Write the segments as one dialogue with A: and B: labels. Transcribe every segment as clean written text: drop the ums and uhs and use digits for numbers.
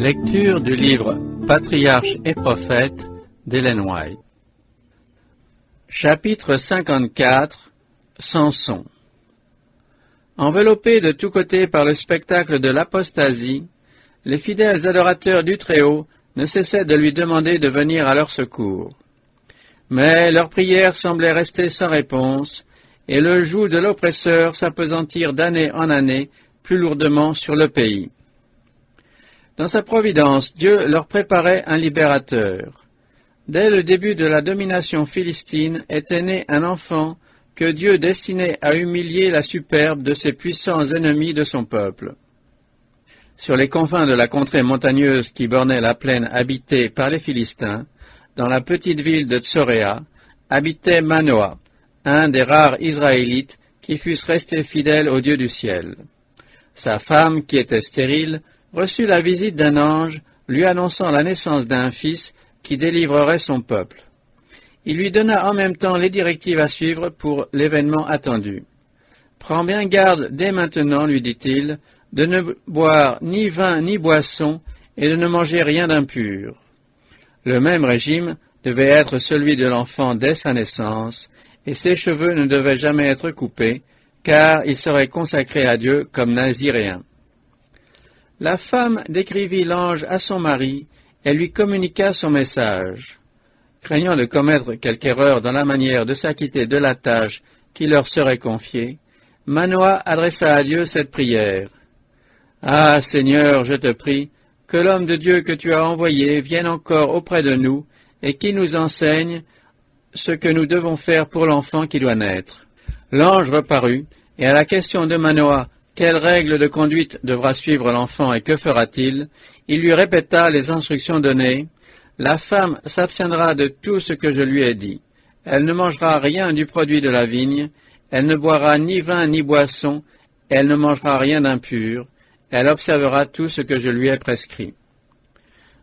A: Lecture du livre Patriarches et prophètes d'Ellen White. Chapitre 54. Samson. Enveloppés de tous côtés par le spectacle de l'apostasie, les fidèles adorateurs du Très-Haut ne cessaient de lui demander de venir à leur secours. Mais leurs prières semblaient rester sans réponse, et le joug de l'oppresseur s'appesantir d'année en année plus lourdement sur le pays. Dans sa providence, Dieu leur préparait un libérateur. Dès le début de la domination philistine était né un enfant que Dieu destinait à humilier la superbe de ses puissants ennemis de son peuple. Sur les confins de la contrée montagneuse qui bornait la plaine habitée par les Philistins, dans la petite ville de Tsoréa, habitait Manoah, un des rares Israélites qui fussent restés fidèles au Dieu du ciel. Sa femme, qui était stérile, reçut la visite d'un ange lui annonçant la naissance d'un fils qui délivrerait son peuple. Il lui donna en même temps les directives à suivre pour l'événement attendu. « Prends bien garde dès maintenant, lui dit-il, de ne boire ni vin ni boisson et de ne manger rien d'impur. » Le même régime devait être celui de l'enfant dès sa naissance, et ses cheveux ne devaient jamais être coupés, car il serait consacré à Dieu comme naziréen. La femme décrivit l'ange à son mari et lui communiqua son message. Craignant de commettre quelque erreur dans la manière de s'acquitter de la tâche qui leur serait confiée, Manoah adressa à Dieu cette prière. « Ah, Seigneur, je te prie, que l'homme de Dieu que tu as envoyé vienne encore auprès de nous et qu'il nous enseigne ce que nous devons faire pour l'enfant qui doit naître. » L'ange reparut, et à la question de Manoah, quelle règle de conduite devra suivre l'enfant et que fera-t-il, il lui répéta les instructions données. La femme s'abstiendra de tout ce que je lui ai dit. Elle ne mangera rien du produit de la vigne, elle ne boira ni vin ni boisson, elle ne mangera rien d'impur, elle observera tout ce que je lui ai prescrit.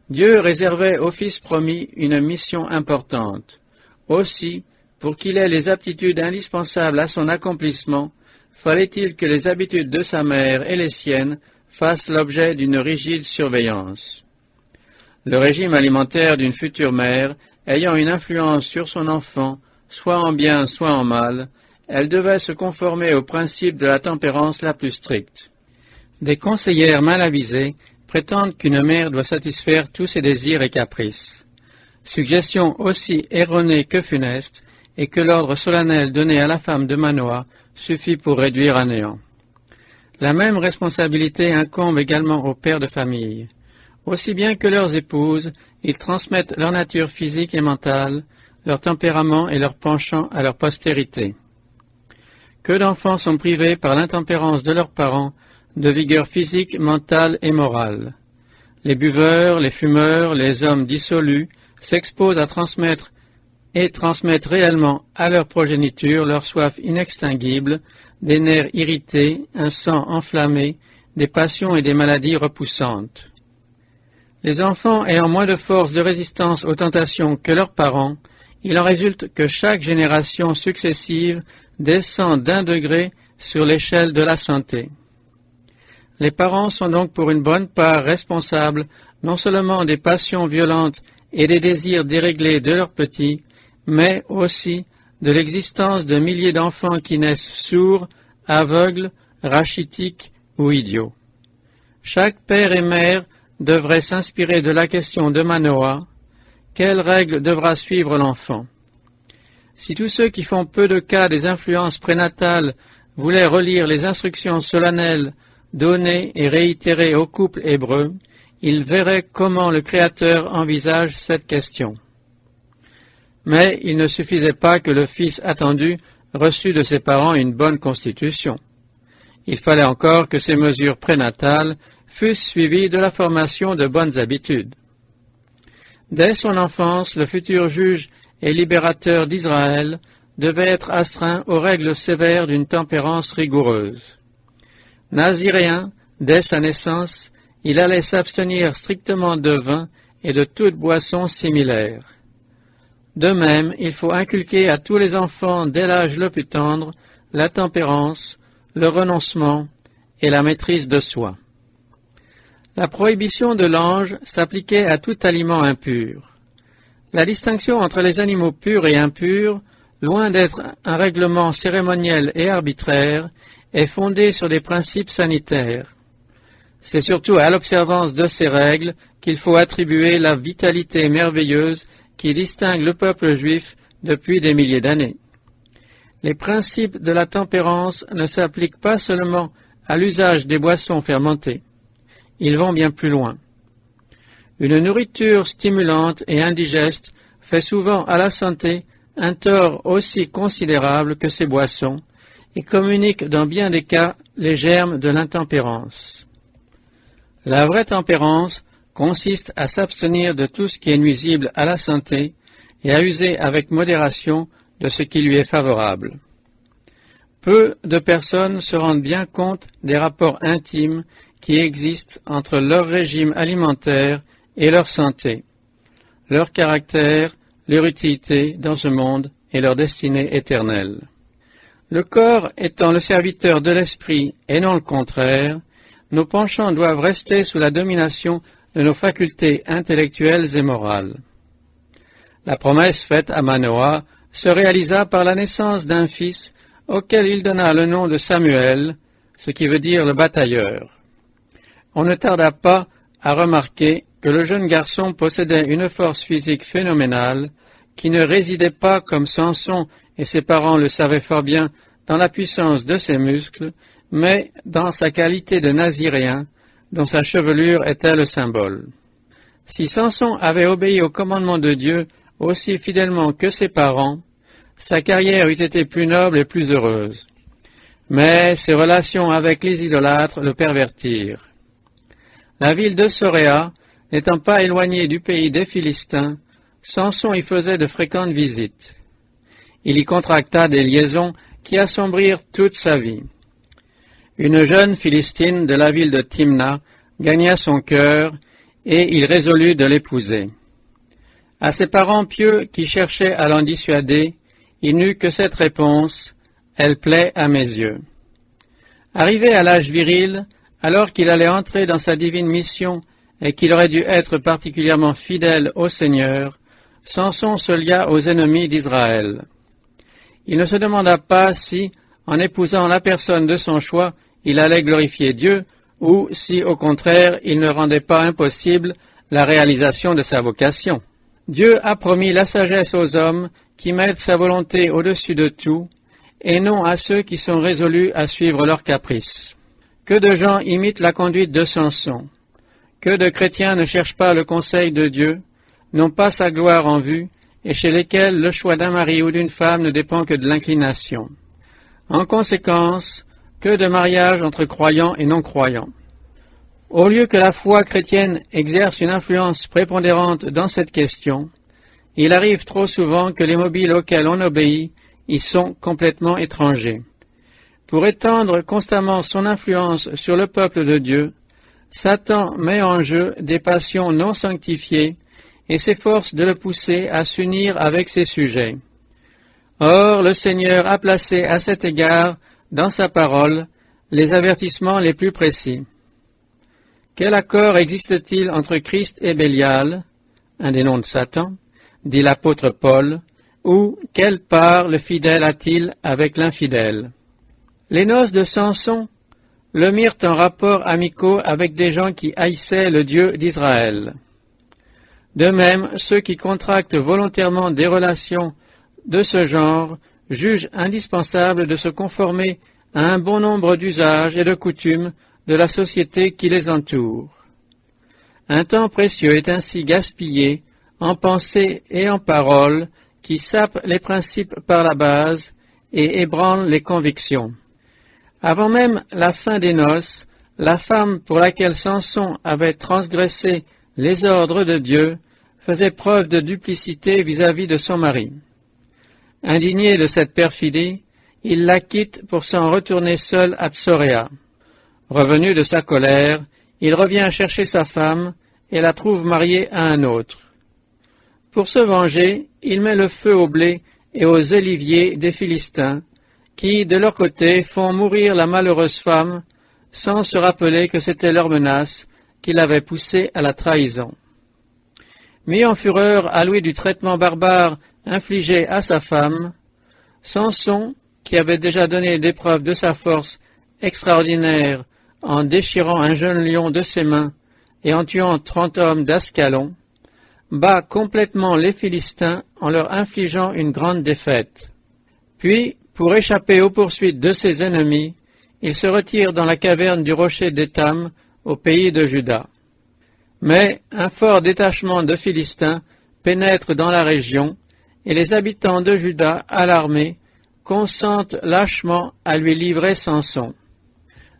A: Dieu réservait au fils promis une mission importante. Aussi, pour qu'il ait les aptitudes indispensables à son accomplissement, fallait-il que les habitudes de sa mère et les siennes fassent l'objet d'une rigide surveillance. Le régime alimentaire d'une future mère ayant une influence sur son enfant, soit en bien, soit en mal, elle devait se conformer au principe de la tempérance la plus stricte. Des conseillères mal avisées prétendent qu'une mère doit satisfaire tous ses désirs et caprices. Suggestion aussi erronée que funeste, et que l'ordre solennel donné à la femme de Manoah suffit pour réduire à néant. La même responsabilité incombe également aux pères de famille. Aussi bien que leurs épouses, ils transmettent leur nature physique et mentale, leur tempérament et leur penchant à leur postérité. Que d'enfants sont privés par l'intempérance de leurs parents de vigueur physique, mentale et morale. Les buveurs, les fumeurs, les hommes dissolus s'exposent à transmettre et transmettent réellement à leur progéniture leur soif inextinguible, des nerfs irrités, un sang enflammé, des passions et des maladies repoussantes. Les enfants ayant moins de force de résistance aux tentations que leurs parents, il en résulte que chaque génération successive descend d'1 degré sur l'échelle de la santé. Les parents sont donc pour une bonne part responsables non seulement des passions violentes et des désirs déréglés de leurs petits, mais aussi de l'existence de milliers d'enfants qui naissent sourds, aveugles, rachitiques ou idiots. Chaque père et mère devrait s'inspirer de la question de Manoah, quelle règle devra suivre l'enfant? Si tous ceux qui font peu de cas des influences prénatales voulaient relire les instructions solennelles données et réitérées au couple hébreu, ils verraient comment le Créateur envisage cette question. Mais il ne suffisait pas que le fils attendu reçût de ses parents une bonne constitution. Il fallait encore que ces mesures prénatales fussent suivies de la formation de bonnes habitudes. Dès son enfance, le futur juge et libérateur d'Israël devait être astreint aux règles sévères d'une tempérance rigoureuse. Naziréen, dès sa naissance, il allait s'abstenir strictement de vin et de toute boisson similaire. De même, il faut inculquer à tous les enfants dès l'âge le plus tendre la tempérance, le renoncement et la maîtrise de soi. La prohibition de l'ange s'appliquait à tout aliment impur. La distinction entre les animaux purs et impurs, loin d'être un règlement cérémoniel et arbitraire, est fondée sur des principes sanitaires. C'est surtout à l'observance de ces règles qu'il faut attribuer la vitalité merveilleuse qui distingue le peuple juif depuis des milliers d'années. Les principes de la tempérance ne s'appliquent pas seulement à l'usage des boissons fermentées. Ils vont bien plus loin. Une nourriture stimulante et indigeste fait souvent à la santé un tort aussi considérable que ces boissons et communique dans bien des cas les germes de l'intempérance. La vraie tempérance consiste à s'abstenir de tout ce qui est nuisible à la santé et à user avec modération de ce qui lui est favorable. Peu de personnes se rendent bien compte des rapports intimes qui existent entre leur régime alimentaire et leur santé, leur caractère, leur utilité dans ce monde et leur destinée éternelle. Le corps étant le serviteur de l'esprit et non le contraire, nos penchants doivent rester sous la domination de nos facultés intellectuelles et morales. La promesse faite à Manoah se réalisa par la naissance d'un fils auquel il donna le nom de Samuel, ce qui veut dire le batailleur. On ne tarda pas à remarquer que le jeune garçon possédait une force physique phénoménale qui ne résidait pas, comme Samson et ses parents le savaient fort bien, dans la puissance de ses muscles, mais dans sa qualité de naziréen, dont sa chevelure était le symbole. Si Samson avait obéi au commandement de Dieu aussi fidèlement que ses parents, sa carrière eût été plus noble et plus heureuse. Mais ses relations avec les idolâtres le pervertirent. La ville de Soréa, n'étant pas éloignée du pays des Philistins, Samson y faisait de fréquentes visites. Il y contracta des liaisons qui assombrirent toute sa vie. Une jeune Philistine de la ville de Timna gagna son cœur et il résolut de l'épouser. À ses parents pieux qui cherchaient à l'en dissuader, il n'eut que cette réponse « Elle plaît à mes yeux ». Arrivé à l'âge viril, alors qu'il allait entrer dans sa divine mission et qu'il aurait dû être particulièrement fidèle au Seigneur, Samson se lia aux ennemis d'Israël. Il ne se demanda pas si, en épousant la personne de son choix, il allait glorifier Dieu, ou si, au contraire, il ne rendait pas impossible la réalisation de sa vocation. Dieu a promis la sagesse aux hommes qui mettent sa volonté au-dessus de tout, et non à ceux qui sont résolus à suivre leurs caprices. Que de gens imitent la conduite de Samson. Que de chrétiens ne cherchent pas le conseil de Dieu, n'ont pas sa gloire en vue, et chez lesquels le choix d'un mari ou d'une femme ne dépend que de l'inclination. En conséquence, que de mariages entre croyants et non-croyants. Au lieu que la foi chrétienne exerce une influence prépondérante dans cette question, il arrive trop souvent que les mobiles auxquels on obéit y sont complètement étrangers. Pour étendre constamment son influence sur le peuple de Dieu, Satan met en jeu des passions non sanctifiées et s'efforce de le pousser à s'unir avec ses sujets. Or, le Seigneur a placé à cet égard, dans sa parole, les avertissements les plus précis. Quel accord existe-t-il entre Christ et Bélial, un des noms de Satan, dit l'apôtre Paul, ou quelle part le fidèle a-t-il avec l'infidèle? Les noces de Samson le mirent en rapport amicaux avec des gens qui haïssaient le Dieu d'Israël. De même, ceux qui contractent volontairement des relations de ce genre jugent indispensable de se conformer à un bon nombre d'usages et de coutumes de la société qui les entoure. Un temps précieux est ainsi gaspillé en pensée et en parole qui sapent les principes par la base et ébranlent les convictions. Avant même la fin des noces, la femme pour laquelle Samson avait transgressé les ordres de Dieu faisait preuve de duplicité vis-à-vis de son mari. Indigné de cette perfidie, il la quitte pour s'en retourner seul à Tsoréa. Revenu de sa colère, il revient chercher sa femme et la trouve mariée à un autre. Pour se venger, il met le feu au blé et aux oliviers des Philistins, qui, de leur côté, font mourir la malheureuse femme, sans se rappeler que c'était leur menace qui l'avait poussé à la trahison. Mis en fureur à Louis du traitement barbare infligé à sa femme, Samson, qui avait déjà donné des preuves de sa force extraordinaire en déchirant un jeune lion de ses mains et en tuant 30 hommes d'Ascalon, bat complètement les Philistins en leur infligeant une grande défaite. Puis, pour échapper aux poursuites de ses ennemis, il se retire dans la caverne du rocher d'Étam, au pays de Juda. Mais un fort détachement de Philistins pénètre dans la région, et les habitants de Juda, alarmés, consentent lâchement à lui livrer Samson.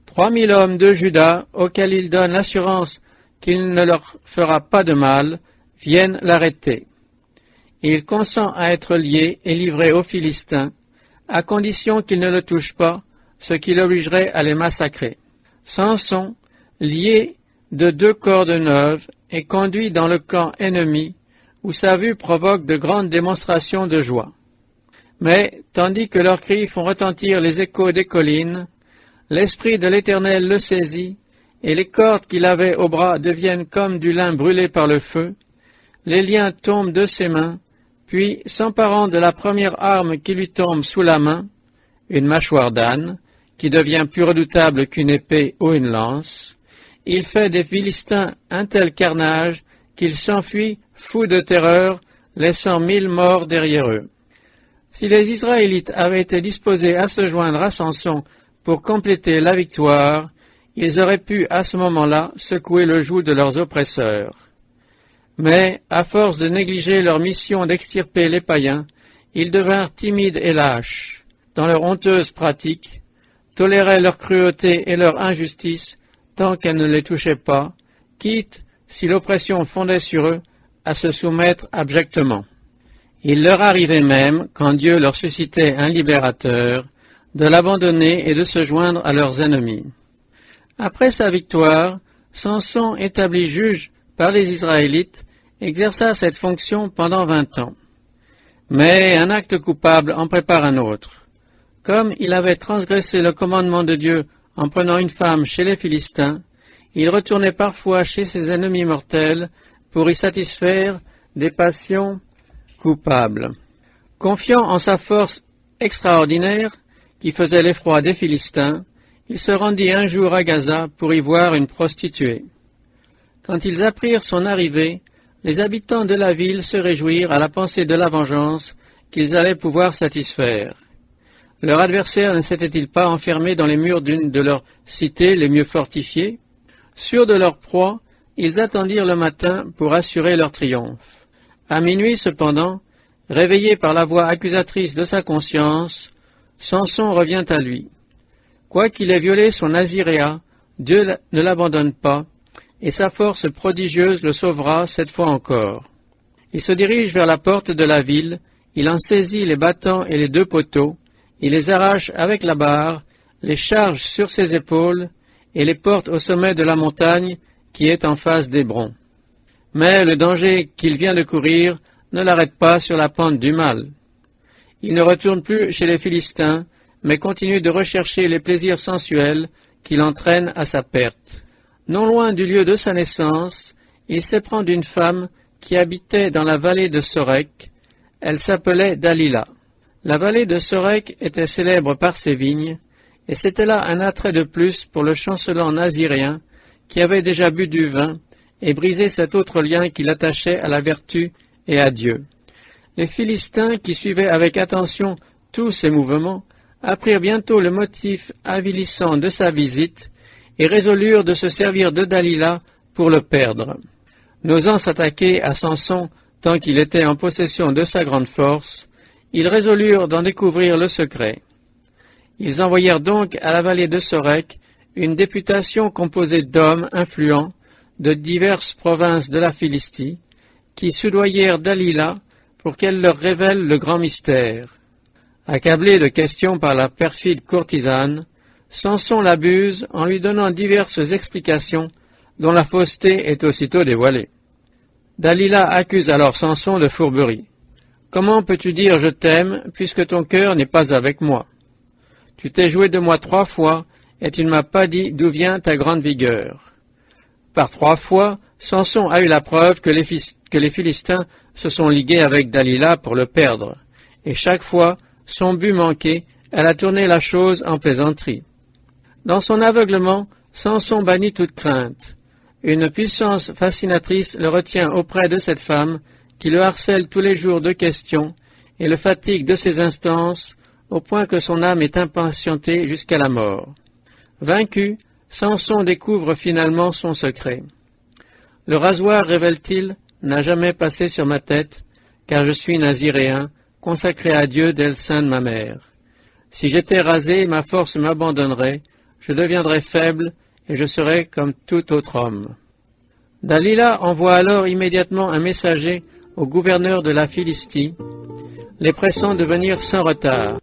A: 3000 hommes de Juda, auxquels il donne l'assurance qu'il ne leur fera pas de mal, viennent l'arrêter. Il consent à être lié et livré aux Philistins, à condition qu'ils ne le touchent pas, ce qui l'obligerait à les massacrer. Samson, lié de 2 cordes neuves, est conduit dans le camp ennemi, où sa vue provoque de grandes démonstrations de joie. Mais, tandis que leurs cris font retentir les échos des collines, l'Esprit de l'Éternel le saisit, et les cordes qu'il avait au bras deviennent comme du lin brûlé par le feu, les liens tombent de ses mains, puis, s'emparant de la première arme qui lui tombe sous la main, une mâchoire d'âne, qui devient plus redoutable qu'une épée ou une lance, il fait des Philistins un tel carnage qu'il s'enfuit, fou de terreur, laissant 1000 morts derrière eux. Si les Israélites avaient été disposés à se joindre à Samson pour compléter la victoire, ils auraient pu à ce moment-là secouer le joug de leurs oppresseurs. Mais, à force de négliger leur mission d'extirper les païens, ils devinrent timides et lâches. Dans leur honteuse pratique, toléraient leur cruauté et leur injustice tant qu'elle ne les touchait pas, quitte, si l'oppression fondait sur eux, à se soumettre abjectement. Il leur arrivait même, quand Dieu leur suscitait un libérateur, de l'abandonner et de se joindre à leurs ennemis. Après sa victoire, Samson, établi juge par les Israélites, exerça cette fonction pendant 20 ans. Mais un acte coupable en prépare un autre. Comme il avait transgressé le commandement de Dieu en prenant une femme chez les Philistins, il retournait parfois chez ses ennemis mortels pour y satisfaire des passions coupables. Confiant en sa force extraordinaire, qui faisait l'effroi des Philistins, il se rendit un jour à Gaza pour y voir une prostituée. Quand ils apprirent son arrivée, les habitants de la ville se réjouirent à la pensée de la vengeance qu'ils allaient pouvoir satisfaire. Leur adversaire ne s'était-il pas enfermé dans les murs d'une de leurs cités les mieux fortifiées? Sûrs de leur proie, ils attendirent le matin pour assurer leur triomphe. À minuit cependant, réveillé par la voix accusatrice de sa conscience, Samson revient à lui. Quoiqu'il ait violé son naziréat, Dieu ne l'abandonne pas, et sa force prodigieuse le sauvera cette fois encore. Il se dirige vers la porte de la ville, il en saisit les battants et les 2 poteaux, il les arrache avec la barre, les charge sur ses épaules et les porte au sommet de la montagne qui est en face d'Hébron. Mais le danger qu'il vient de courir ne l'arrête pas sur la pente du mal. Il ne retourne plus chez les Philistins, mais continue de rechercher les plaisirs sensuels qui l'entraînent à sa perte. Non loin du lieu de sa naissance, il s'éprend d'une femme qui habitait dans la vallée de Sorek. Elle s'appelait Dalila. La vallée de Sorek était célèbre par ses vignes, et c'était là un attrait de plus pour le chancelant naziréen qui avait déjà bu du vin et brisé cet autre lien qui l'attachait à la vertu et à Dieu. Les Philistins, qui suivaient avec attention tous ses mouvements, apprirent bientôt le motif avilissant de sa visite et résolurent de se servir de Dalila pour le perdre. N'osant s'attaquer à Samson tant qu'il était en possession de sa grande force, ils résolurent d'en découvrir le secret. Ils envoyèrent donc à la vallée de Sorek une députation composée d'hommes influents de diverses provinces de la Philistie, qui soudoyèrent Dalila pour qu'elle leur révèle le grand mystère. Accablé de questions par la perfide courtisane, Samson l'abuse en lui donnant diverses explications dont la fausseté est aussitôt dévoilée. Dalila accuse alors Samson de fourberie. « Comment peux-tu dire je t'aime puisque ton cœur n'est pas avec moi? Tu t'es joué de moi 3 fois et tu ne m'as pas dit d'où vient ta grande vigueur. Par 3 fois, Samson a eu la preuve que les Philistins se sont ligués avec Dalila pour le perdre, et chaque fois, son but manqué, elle a tourné la chose en plaisanterie. Dans son aveuglement, Samson bannit toute crainte. Une puissance fascinatrice le retient auprès de cette femme qui le harcèle tous les jours de questions et le fatigue de ses instances au point que son âme est impatientée jusqu'à la mort. Vaincu, Samson découvre finalement son secret. Le rasoir, révèle-t-il, n'a jamais passé sur ma tête, car je suis naziréen, consacré à Dieu dès le sein de ma mère. Si j'étais rasé, ma force m'abandonnerait, je deviendrais faible et je serais comme tout autre homme. Dalila envoie alors immédiatement un messager au gouverneur de la Philistie, les pressant de venir sans retard.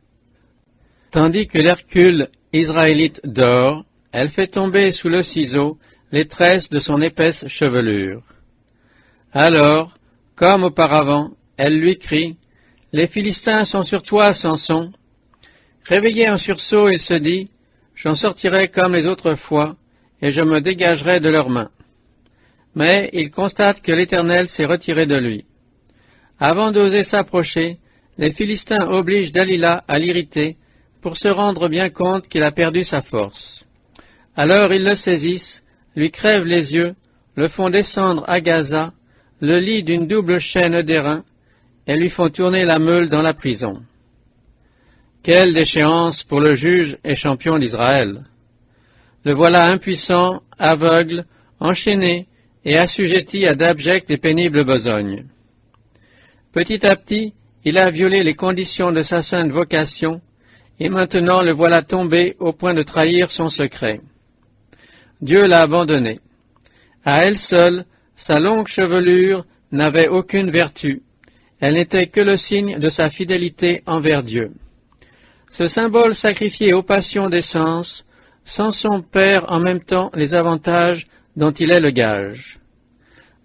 A: Tandis que l'Hercule israélite dort, elle fait tomber sous le ciseau les tresses de son épaisse chevelure. Alors, comme auparavant, elle lui crie « Les Philistins sont sur toi, Samson !» Réveillé en sursaut, il se dit « J'en sortirai comme les autres fois, et je me dégagerai de leurs mains. » Mais il constate que l'Éternel s'est retiré de lui. Avant d'oser s'approcher, les Philistins obligent Dalila à l'irriter pour se rendre bien compte qu'il a perdu sa force. Alors ils le saisissent, lui crèvent les yeux, le font descendre à Gaza, le lient d'une double chaîne d'airain et lui font tourner la meule dans la prison. Quelle déchéance pour le juge et champion d'Israël! Le voilà impuissant, aveugle, enchaîné et assujetti à d'abjectes et pénibles besognes. Petit à petit, il a violé les conditions de sa sainte vocation, et maintenant le voilà tombé au point de trahir son secret. Dieu l'a abandonné. À elle seule, sa longue chevelure n'avait aucune vertu. Elle n'était que le signe de sa fidélité envers Dieu. Ce symbole sacrifié aux passions des sens, Samson perd en même temps les avantages dont il est le gage.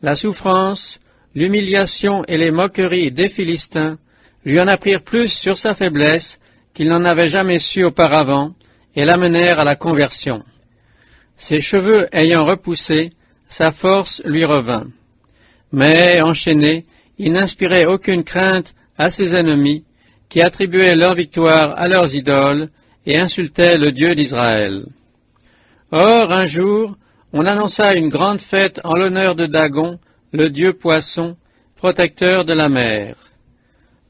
A: La souffrance, l'humiliation et les moqueries des Philistins lui en apprirent plus sur sa faiblesse qu'il n'en avait jamais su auparavant et l'amenèrent à la conversion. Ses cheveux ayant repoussé, sa force lui revint. Mais, enchaîné, il n'inspirait aucune crainte à ses ennemis, qui attribuaient leur victoire à leurs idoles et insultaient le Dieu d'Israël. Or, un jour, on annonça une grande fête en l'honneur de Dagon, le dieu poisson, protecteur de la mer.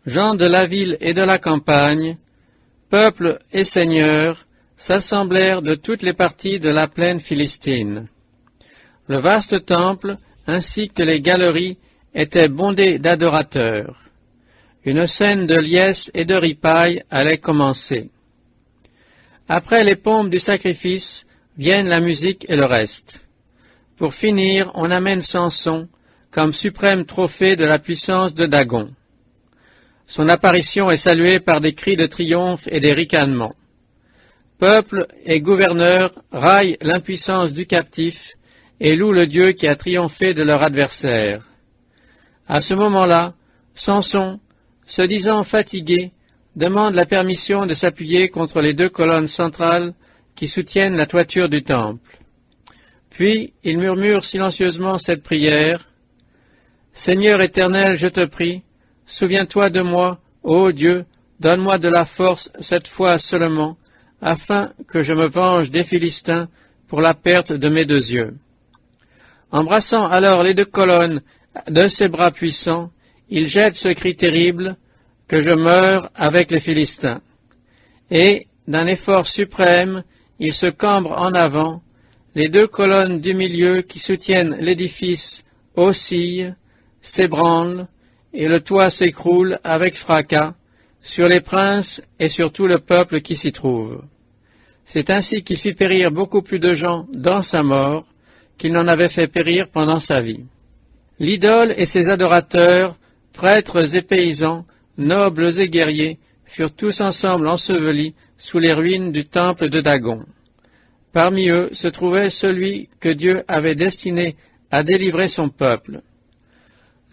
A: Gens de la ville et de la campagne, peuple et seigneurs, s'assemblèrent de toutes les parties de la plaine philistine. Le vaste temple, ainsi que les galeries, étaient bondés d'adorateurs. Une scène de liesse et de ripaille allait commencer. Après les pompes du sacrifice, viennent la musique et le reste. Pour finir, on amène Samson comme suprême trophée de la puissance de Dagon. Son apparition est saluée par des cris de triomphe et des ricanements. Peuple et gouverneurs raillent l'impuissance du captif et louent le Dieu qui a triomphé de leur adversaire. À ce moment-là, Samson, se disant fatigué, demande la permission de s'appuyer contre les 2 colonnes centrales qui soutiennent la toiture du temple. Puis il murmure silencieusement cette prière. « Seigneur éternel, je te prie, souviens-toi de moi, ô Dieu, donne-moi de la force cette fois seulement, afin que je me venge des Philistins pour la perte de mes 2 yeux. » Embrassant alors les 2 colonnes de ses bras puissants, il jette ce cri terrible, que je meure avec les Philistins. Et, d'un effort suprême, il se cambre en avant, les 2 colonnes du milieu qui soutiennent l'édifice oscillent, s'ébranlent, et le toit s'écroule avec fracas sur les princes et sur tout le peuple qui s'y trouve. C'est ainsi qu'il fit périr beaucoup plus de gens dans sa mort qu'il n'en avait fait périr pendant sa vie. L'idole et ses adorateurs, prêtres et paysans, nobles et guerriers, furent tous ensemble ensevelis sous les ruines du temple de Dagon. Parmi eux se trouvait celui que Dieu avait destiné à délivrer son peuple.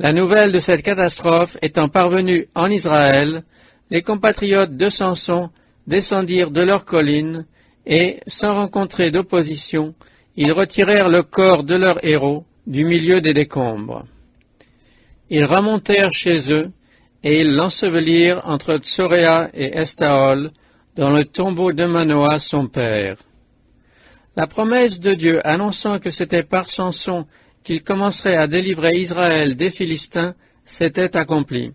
A: La nouvelle de cette catastrophe étant parvenue en Israël, les compatriotes de Samson descendirent de leurs collines et, sans rencontrer d'opposition, ils retirèrent le corps de leur héros du milieu des décombres. Ils remontèrent chez eux, et ils l'ensevelirent entre Tsoréa et Estaol, dans le tombeau de Manoah son père. La promesse de Dieu annonçant que c'était par Samson qu'il commencerait à délivrer Israël des Philistins s'était accomplie.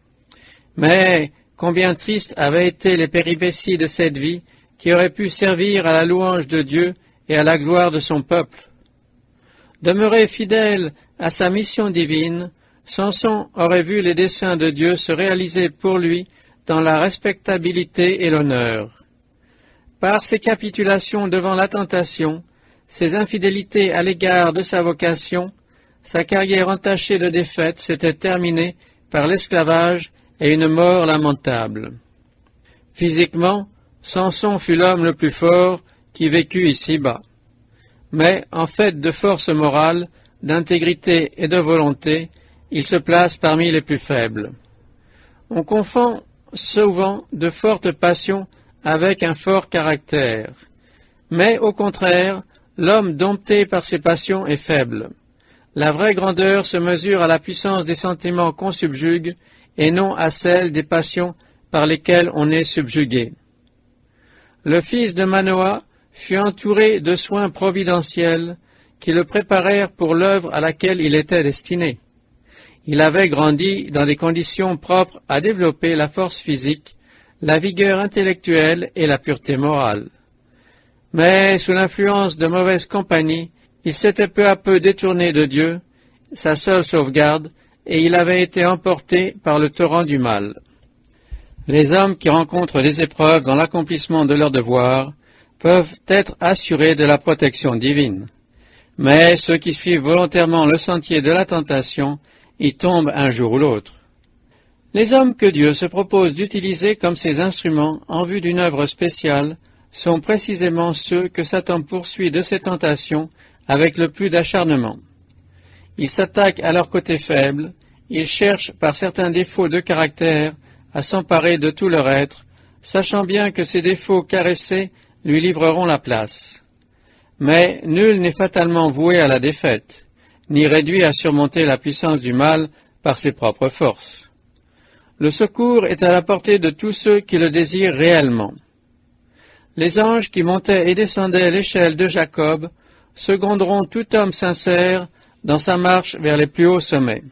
A: Mais combien tristes avaient été les péripéties de cette vie qui aurait pu servir à la louange de Dieu et à la gloire de son peuple. Demeuré fidèle à sa mission divine, Samson aurait vu les desseins de Dieu se réaliser pour lui dans la respectabilité et l'honneur. Par ses capitulations devant la tentation, ses infidélités à l'égard de sa vocation, sa carrière entachée de défaites s'était terminée par l'esclavage et une mort lamentable. Physiquement, Samson fut l'homme le plus fort qui vécut ici-bas. Mais, en fait de force morale, d'intégrité et de volonté, il se place parmi les plus faibles. On confond souvent de fortes passions avec un fort caractère. Mais, au contraire, l'homme dompté par ses passions est faible. La vraie grandeur se mesure à la puissance des sentiments qu'on subjugue et non à celle des passions par lesquelles on est subjugué. Le fils de Manoah fut entouré de soins providentiels qui le préparèrent pour l'œuvre à laquelle il était destiné. Il avait grandi dans des conditions propres à développer la force physique, la vigueur intellectuelle et la pureté morale. Mais sous l'influence de mauvaise compagnie, il s'était peu à peu détourné de Dieu, sa seule sauvegarde, et il avait été emporté par le torrent du mal. Les hommes qui rencontrent des épreuves dans l'accomplissement de leurs devoirs peuvent être assurés de la protection divine. Mais ceux qui suivent volontairement le sentier de la tentation y tombent un jour ou l'autre. Les hommes que Dieu se propose d'utiliser comme ses instruments en vue d'une œuvre spéciale sont précisément ceux que Satan poursuit de ses tentations avec le plus d'acharnement. Il s'attaque à leur côté faible, il cherche par certains défauts de caractère à s'emparer de tout leur être, sachant bien que ces défauts caressés lui livreront la place. Mais nul n'est fatalement voué à la défaite, ni réduit à surmonter la puissance du mal par ses propres forces. Le secours est à la portée de tous ceux qui le désirent réellement. Les anges qui montaient et descendaient l'échelle de Jacob seconderont tout homme sincère dans sa marche vers les plus hauts sommets.